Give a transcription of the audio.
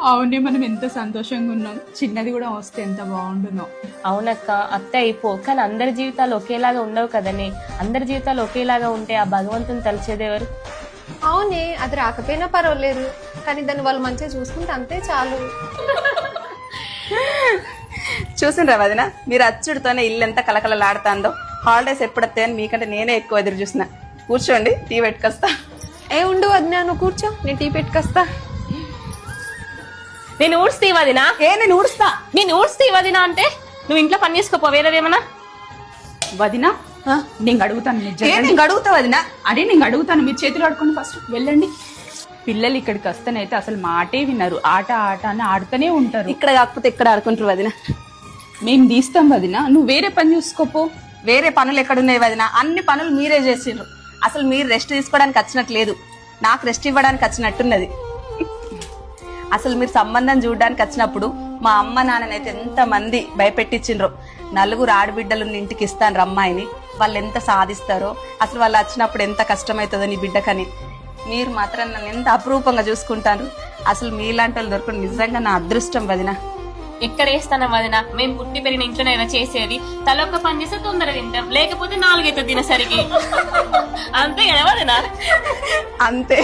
అవునే, మనం ఎంత సంతోషంగా ఉన్నాం. చిన్నది కూడా వస్తే ఎంత బాగుంటుందో. అవునక్క, అత్త అయిపో. కానీ అందరి జీవితాలు ఒకేలాగా ఉండవు కదనే. అందరి జీవితాలు ఒకేలాగా ఉంటే ఆ భగవంతుని తలిచేదేవారు? అవునే, అది రాకపోయినా పర్వాలేదు, కానీ దాన్ని వాళ్ళు మంచిగా చూసుకుంటే అంతే చాలు. చూసిండ్రా వదిన, మీరు అచ్చుడితోనే ఇల్లు ఎంత కలకలలాడుతుందో. హాలిడేస్ ఎప్పుడు వస్తాయని మీకంటే నేనే ఎక్కువ ఎదురు చూసిన. కూర్చోండి, టీ పెట్టుకొస్తా. ఏ ఉండు వదినా, నువ్వు కూర్చో, నేను టీ పెట్టుకొస్తా. నేను ఊడ్స్తీ వదినా. నేను ఊడుస్తా. నేను ఊడ్స్తీ వదినా అంటే నువ్వు ఇంట్లో పని చేసుకోపో, వేరేదేమన్నా. వదినా, నేను అడుగుతాను. నేను అడుగుతా వదిన. అదే నేను అడుగుతాను, మీరు చేతులు ఆడుకోండి ఫస్ట్. వెళ్ళండి. పిల్లలు ఇక్కడికి వస్తేనైతే అసలు మాటే విన్నారు. ఆట ఆట అని ఆడుతూనే ఉంటారు. ఇక్కడ కాకపోతే ఎక్కడ ఆడుకుంటారు వదిన? మేము తీస్తాం వదినా, నువ్వు వేరే పని చూసుకోపో. వేరే పనులు ఎక్కడున్నాయి వదిన? అన్ని పనులు మీరే చేసిండ్రు. అసలు మీరు రెస్ట్ తీసుకోవడానికి వచ్చినట్లేదు, నాకు రెస్ట్ ఇవ్వడానికి వచ్చినట్టున్నది. అసలు మీరు సంబంధం చూడడానికి వచ్చినప్పుడు మా అమ్మ నాన్ననైతే ఎంత మంది భయపెట్టించిండ్రో. 4 ఆడబిడ్డలు ఇంటికి ఇస్తాను అమ్మాయిని, వాళ్ళు ఎంత సాధిస్తారో, అసలు వాళ్ళు వచ్చినప్పుడు ఎంత కష్టమవుతుందో నీ బిడ్డకని. మీరు మాత్రం నన్ను ఎంత అపురూపంగా చూసుకుంటారు. అసలు మీలాంటి వాళ్ళు దొరకడం నిజంగా నా అదృష్టం వదిన. ఎక్కడ వేస్తాను వదినా? మేము పుట్టి పెరిగిన ఇంట్లోనైనా చేసేది. తలొక్క పని చేస్తే తొందరగా తింటాం, లేకపోతే 4 అవుతుంది తినసరికి. అంతే కదా వదినా? అంతే.